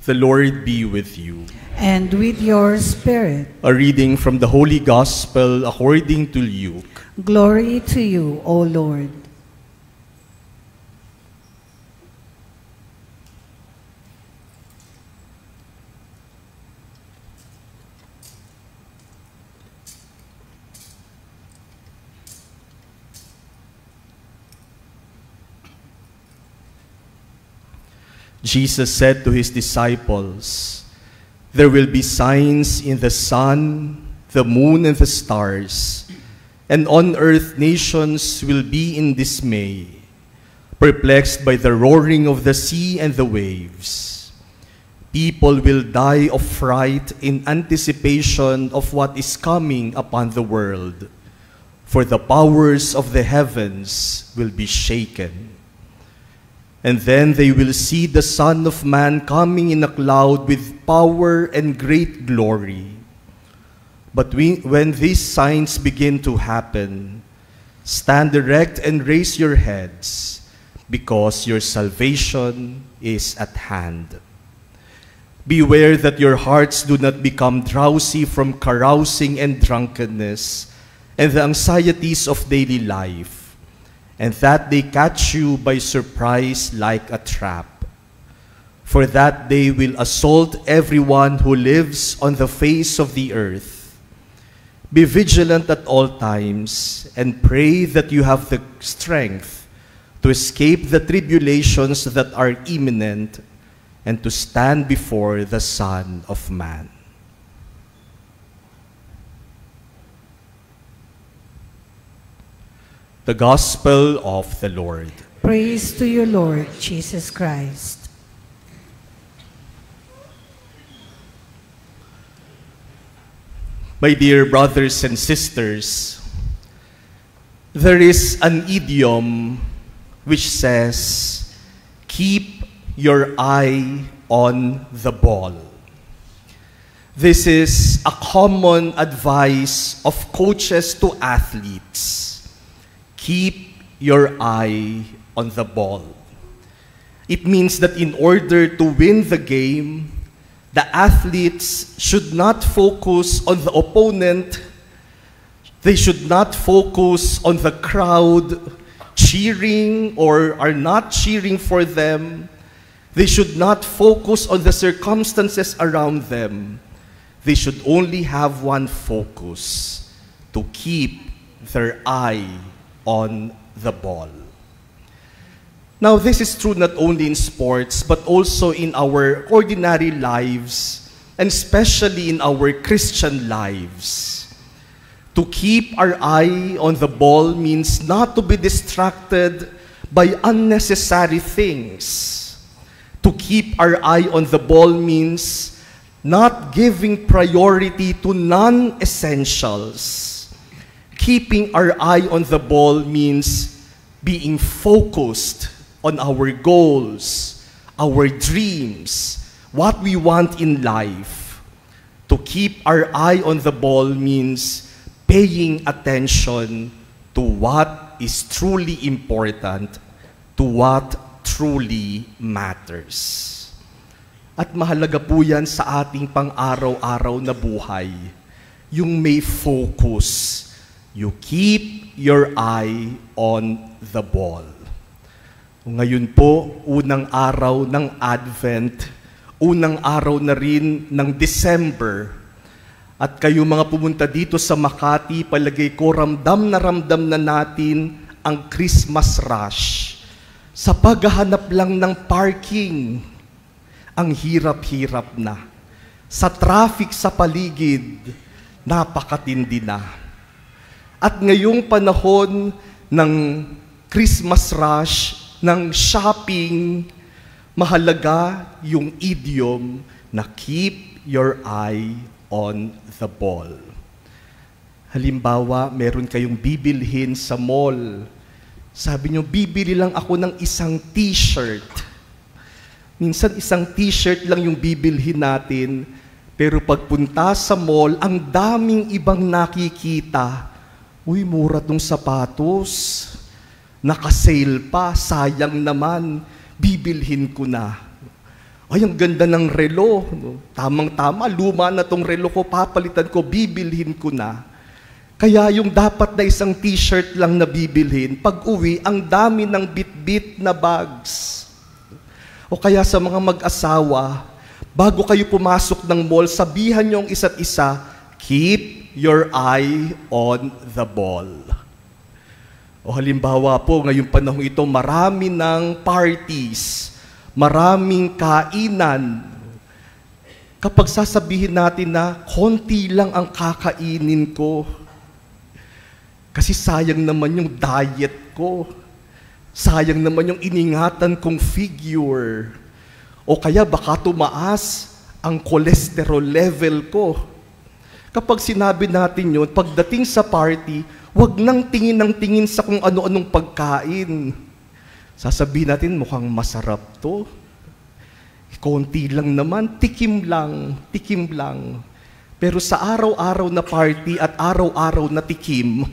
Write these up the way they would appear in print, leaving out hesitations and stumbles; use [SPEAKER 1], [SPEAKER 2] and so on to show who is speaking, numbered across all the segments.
[SPEAKER 1] The Lord be with you.
[SPEAKER 2] And with your spirit.
[SPEAKER 1] A reading from the Holy Gospel according to Luke.
[SPEAKER 2] Glory to you, O Lord.
[SPEAKER 1] Jesus said to his disciples, "There will be signs in the sun, the moon, and the stars, and on earth nations will be in dismay, perplexed by the roaring of the sea and the waves. People will die of fright in anticipation of what is coming upon the world, for the powers of the heavens will be shaken. And then they will see the Son of Man coming in a cloud with power and great glory. But when these signs begin to happen, stand erect and raise your heads, because your salvation is at hand. Beware that your hearts do not become drowsy from carousing and drunkenness and the anxieties of daily life, and that they catch you by surprise like a trap. For that day will assault everyone who lives on the face of the earth. Be vigilant at all times, and pray that you have the strength to escape the tribulations that are imminent and to stand before the Son of Man." The Gospel of the Lord.
[SPEAKER 2] Praise to you, Lord Jesus Christ.
[SPEAKER 1] My dear brothers and sisters, there is an idiom which says, "Keep your eye on the ball." This is a common advice of coaches to athletes. Keep your eye on the ball. It means that in order to win the game, the athletes should not focus on the opponent. They should not focus on the crowd cheering or are not cheering for them. They should not focus on the circumstances around them. They should only have one focus: to keep their eye on the ball. Now, this is true not only in sports, but also in our ordinary lives, and especially in our Christian lives. To keep our eye on the ball means not to be distracted by unnecessary things. To keep our eye on the ball means not giving priority to non-essentials. Keeping our eye on the ball means being focused on our goals, our dreams, what we want in life. To keep our eye on the ball means paying attention to what is truly important, to what truly matters. At mahalaga po yan sa ating pang-araw-araw na buhay, yung may focus. You keep your eye on the ball. Ngayon po, unang araw ng Advent, unang araw na rin ng December. At kayo mga pumunta dito sa Makati, palagay ko ramdam na natin ang Christmas rush. Sa paghahanap lang ng parking, ang hirap-hirap na. Sa traffic sa paligid, napakatindi na. At ngayong panahon ng Christmas rush, ng shopping, mahalaga yung idiom na keep your eye on the ball. Halimbawa, meron kayong bibilhin sa mall. Sabi nyo, bibili lang ako ng isang t-shirt. Minsan isang t-shirt lang yung bibilhin natin, pero pagpunta sa mall, ang daming ibang nakikita. Uy, mura tong sapatos. Naka-sale pa, sayang naman. Bibilhin ko na. Ay, ang ganda ng relo. Tamang-tama, luma na tong relo ko, papalitan ko, bibilhin ko na. Kaya yung dapat na isang t-shirt lang na bibilhin, pag uwi, ang dami ng bit-bit na bags. O kaya sa mga mag-asawa, bago kayo pumasok ng mall, sabihan niyo ang isa't isa, keep your eye on the ball. O halimbawa po, ngayong panahon ito, marami ng parties, maraming kainan. Kapag sasabihin natin na, konti lang ang kakainin ko, kasi sayang naman yung diet ko, sayang naman yung iningatan kong figure, o kaya baka tumaas ang cholesterol level ko. Kapag sinabi natin yun, pagdating sa party, wag nang tingin ng tingin sa kung ano-anong pagkain. Sasabihin natin, mukhang masarap to. Konti lang naman, tikim lang, tikim lang. Pero sa araw-araw na party at araw-araw na tikim,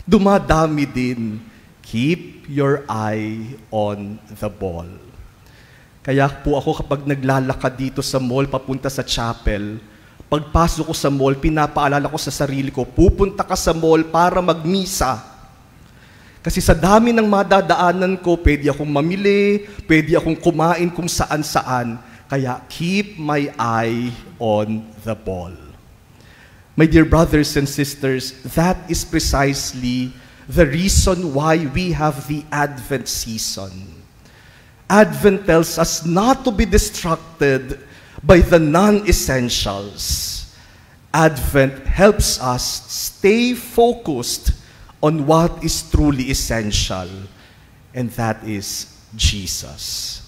[SPEAKER 1] dumadami din. Keep your eye on the ball. Kaya po ako kapag naglalakad dito sa mall, papunta sa chapel, pagpasok ko sa mall, pinapaalala ko sa sarili ko, pupunta ka sa mall para magmisa. Kasi sa dami ng madadaanan ko, pwede akong mamili, pwede akong kumain kung saan-saan. Kaya keep my eye on the ball. My dear brothers and sisters, that is precisely the reason why we have the Advent season. Advent tells us not to be distracted by the non-essentials. Advent helps us stay focused on what is truly essential, and that is Jesus.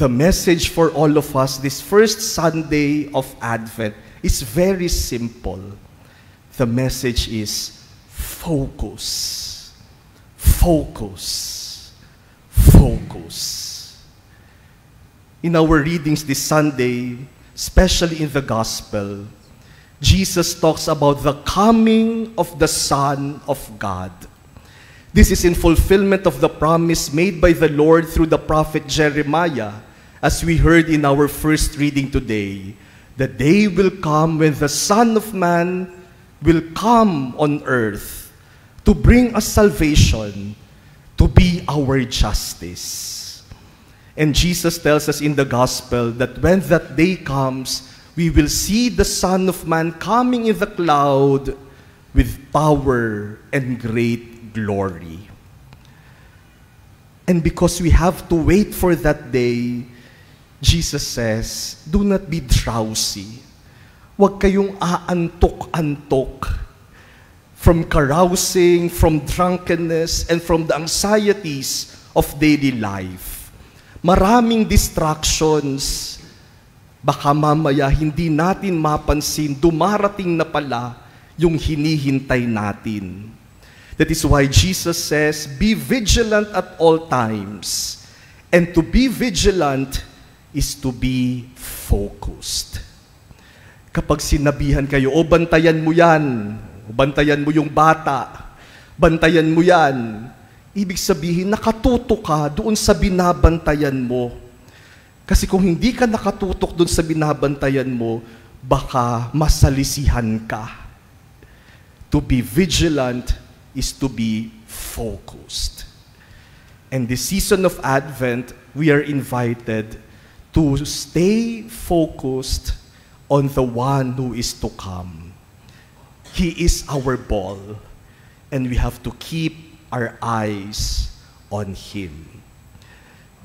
[SPEAKER 1] The message for all of us this first Sunday of Advent is very simple. The message is focus, focus, focus. In our readings this Sunday, especially in the Gospel, Jesus talks about the coming of the Son of God. This is in fulfillment of the promise made by the Lord through the prophet Jeremiah, as we heard in our first reading today. The day will come when the Son of Man will come on earth to bring us salvation, to be our justice. And Jesus tells us in the gospel that when that day comes, we will see the Son of Man coming in the cloud with power and great glory. And because we have to wait for that day, Jesus says, do not be drowsy. Huwag kayong aantok-antok from carousing, from drunkenness, and from the anxieties of daily life. Maraming distractions. Baka mamaya hindi natin mapansin, dumarating na pala yung hinihintay natin. That is why Jesus says, be vigilant at all times. And to be vigilant is to be focused. Kapag sinabihan kayo, o bantayan mo yan, o bantayan mo yung bata, bantayan mo yan, ibig sabihin, nakatutok ka doon sa binabantayan mo. Kasi kung hindi ka nakatutok doon sa binabantayan mo, baka masalisihan ka. To be vigilant is to be focused. And this season of Advent, we are invited to stay focused on the one who is to come. He is our ball, and we have to keep our eyes on Him.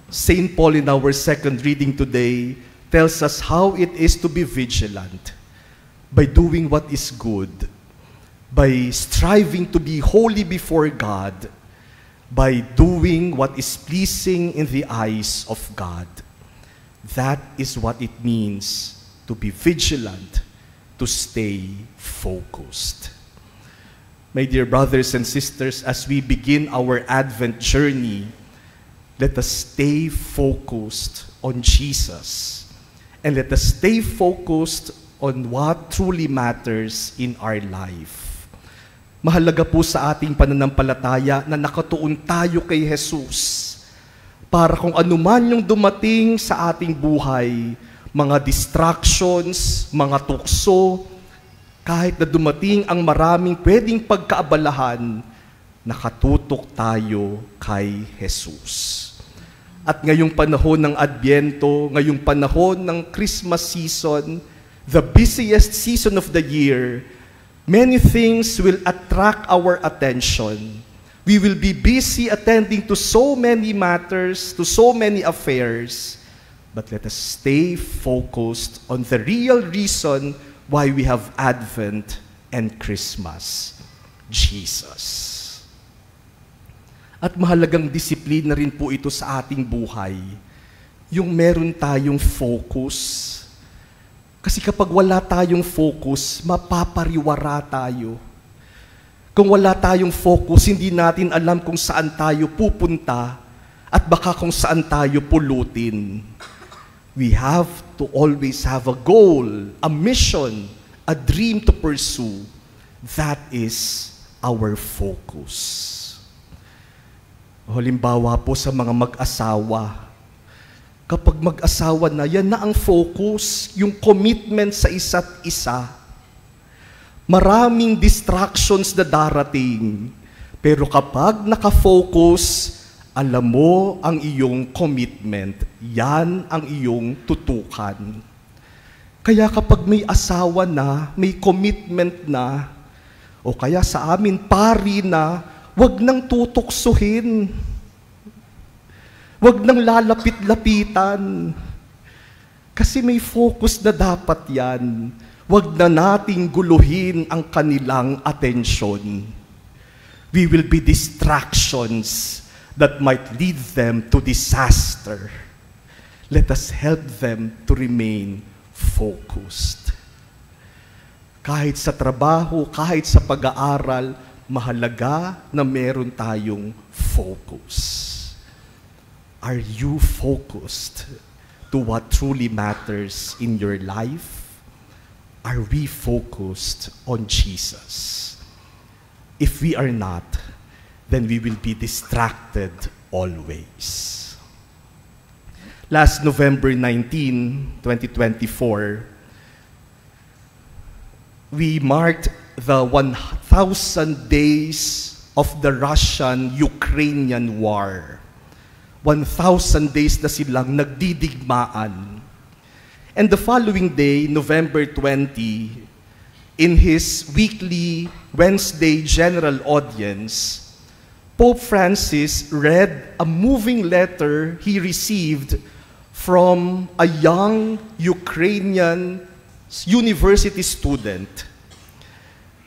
[SPEAKER 1] St. Paul in our second reading today tells us how it is to be vigilant by doing what is good, by striving to be holy before God, by doing what is pleasing in the eyes of God. That is what it means to be vigilant, to stay focused. My dear brothers and sisters, as we begin our Advent journey, let us stay focused on Jesus. And let us stay focused on what truly matters in our life. Mahalaga po sa ating pananampalataya na nakatuon tayo kay Jesus para kung anuman yung dumating sa ating buhay, mga distractions, mga tukso, kahit na dumating ang maraming pwedeng pagkaabalahan, nakatutok tayo kay Jesus. At ngayong panahon ng Adbyento, ngayong panahon ng Christmas season, the busiest season of the year, many things will attract our attention. We will be busy attending to so many matters, to so many affairs, but let us stay focused on the real reason why we have Advent and Christmas, Jesus. At mahalagang disiplina rin po ito sa ating buhay, yung meron tayong focus. Kasi kapag wala tayong focus, mapapariwara tayo. Kung wala tayong focus, hindi natin alam kung saan tayo pupunta at baka kung saan tayo pulutin. We have to always have a goal, a mission, a dream to pursue. That is our focus. Halimbawa po sa mga mag-asawa, kapag mag-asawa na, yan na ang focus, yung commitment sa isa't isa. Maraming distractions na darating, pero kapag nakafocus, alam mo ang iyong commitment, yan ang iyong tutukan. Kaya kapag may asawa na, may commitment na, o kaya sa amin pari na, wag nang tutuksuhin. Wag nang lalapit-lapitan. Kasi may focus na dapat yan. Wag na nating guluhin ang kanilang atensyon. We will be distractions that might lead them to disaster. Let us help them to remain focused. Kahit sa trabaho, kahit sa pag-aaral, mahalaga na meron tayong focus. Are you focused to what truly matters in your life? Are we focused on Jesus? If we are not, then we will be distracted always. Last November 19, 2024, we marked the 1,000 days of the Russian-Ukrainian war. 1,000 days na silang nagdidigmaan. And the following day, November 20, in his weekly Wednesday general audience, Pope Francis read a moving letter he received from a young Ukrainian university student.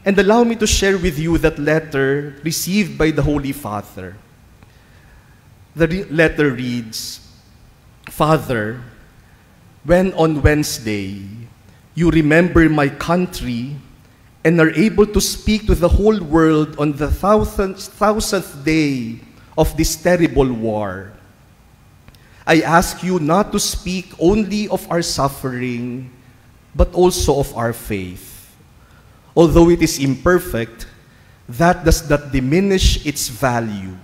[SPEAKER 1] And allow me to share with you that letter received by the Holy Father. The letter reads, Father, when on Wednesday you remember my country and are able to speak to the whole world on the thousandth day of this terrible war, I ask you not to speak only of our suffering, but also of our faith. Although it is imperfect, that does not diminish its value,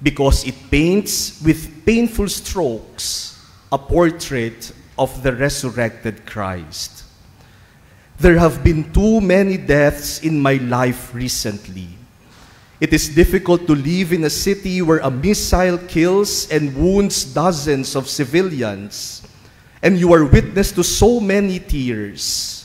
[SPEAKER 1] because it paints with painful strokes a portrait of the resurrected Christ. There have been too many deaths in my life recently. It is difficult to live in a city where a missile kills and wounds dozens of civilians, and you are witness to so many tears.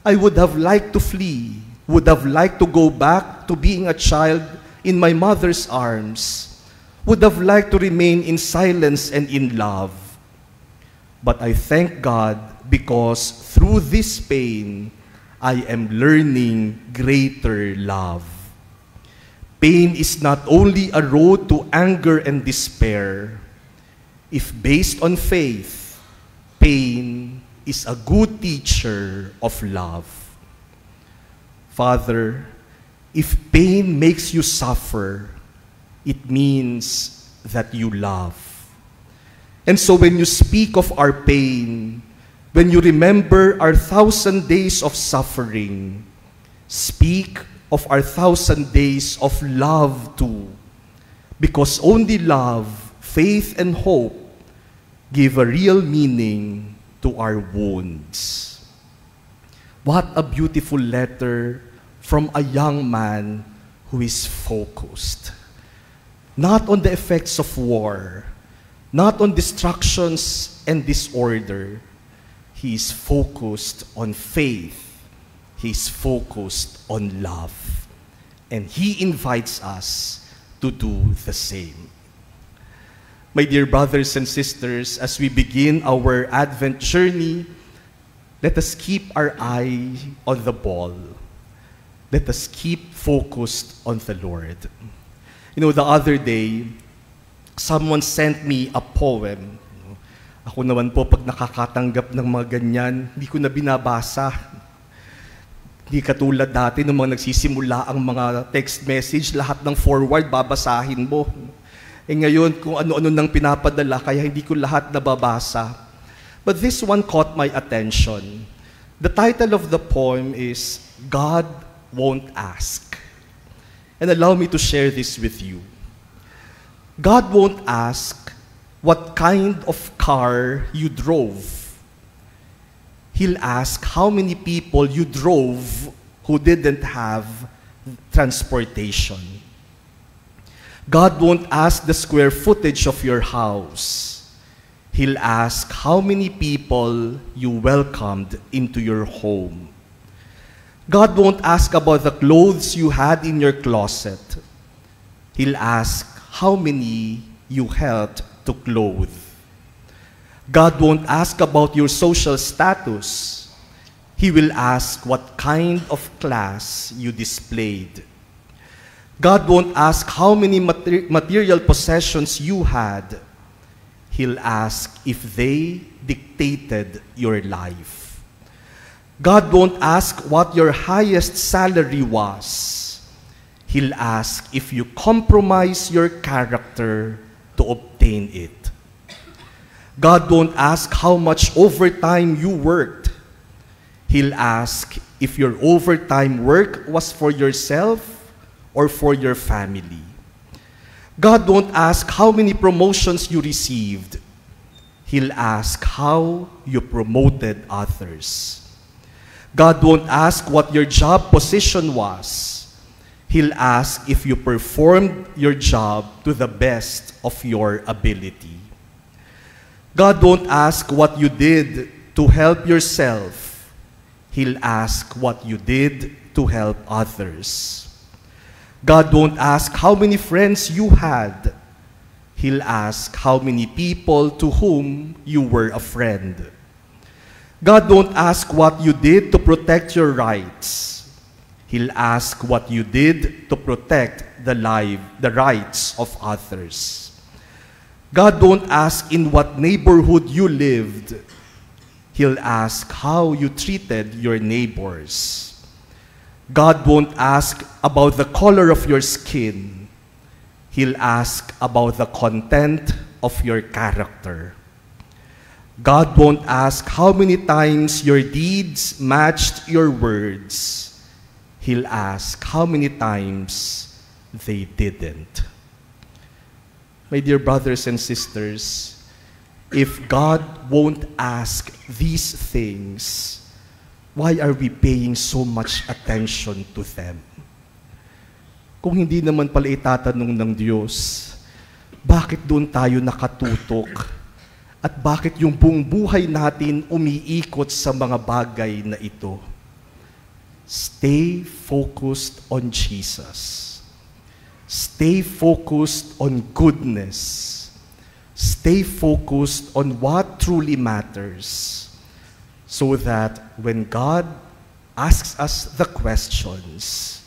[SPEAKER 1] I would have liked to flee, would have liked to go back to being a child in my mother's arms, would have liked to remain in silence and in love. But I thank God because through this pain, I am learning greater love. Pain is not only a road to anger and despair. If based on faith, pain is a good teacher of love. Father, if pain makes you suffer, it means that you love. And so when you speak of our pain, when you remember our 1,000 days of suffering, speak of our 1,000 days of love too, because only love faith and hope give a real meaning to our wounds. What a beautiful letter from a young man who is focused, not on the effects of war, not on destructions and disorder. He is focused on faith. He is focused on love. And he invites us to do the same. My dear brothers and sisters, as we begin our Advent journey, let us keep our eye on the ball. Let us keep focused on the Lord. You know, the other day, someone sent me a poem. Ako naman po, pag nakakatanggap ng mga ganyan, hindi ko na binabasa. Hindi katulad dati nung mga nagsisimula ang mga text message, lahat ng forward babasahin mo. Ngayon, kung ano-ano nang pinapadala, kaya hindi ko lahat nababasa. But this one caught my attention. The title of the poem is, God Won't Ask. And allow me to share this with you. God won't ask what kind of car you drove. He'll ask how many people you drove who didn't have transportation. God won't ask the square footage of your house. He'll ask how many people you welcomed into your home. God won't ask about the clothes you had in your closet. He'll ask how many you helped to clothe. God won't ask about your social status. He will ask what kind of class you displayed. God won't ask how many material possessions you had. He'll ask if they dictated your life. God won't ask what your highest salary was. He'll ask if you compromise your character to obtain it. God won't ask how much overtime you worked. He'll ask if your overtime work was for yourself or for your family. God won't ask how many promotions you received. He'll ask how you promoted others. God won't ask what your job position was. He'll ask if you performed your job to the best of your ability. God won't ask what you did to help yourself. He'll ask what you did to help others. God won't ask how many friends you had. He'll ask how many people to whom you were a friend. God won't ask what you did to protect your rights. He'll ask what you did to protect the rights of others. God won't ask in what neighborhood you lived. He'll ask how you treated your neighbors. God won't ask about the color of your skin. He'll ask about the content of your character. God won't ask how many times your deeds matched your words. He'll ask how many times they didn't. My dear brothers and sisters, if God won't ask these things, why are we paying so much attention to them? Kung hindi naman pala itatanong ng Diyos, bakit doon tayo nakatutok? At bakit yung buong buhay natin umiikot sa mga bagay na ito? Stay focused on Jesus. Stay focused on goodness. Stay focused on what truly matters. So that when God asks us the questions,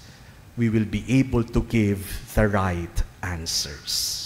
[SPEAKER 1] we will be able to give the right answers.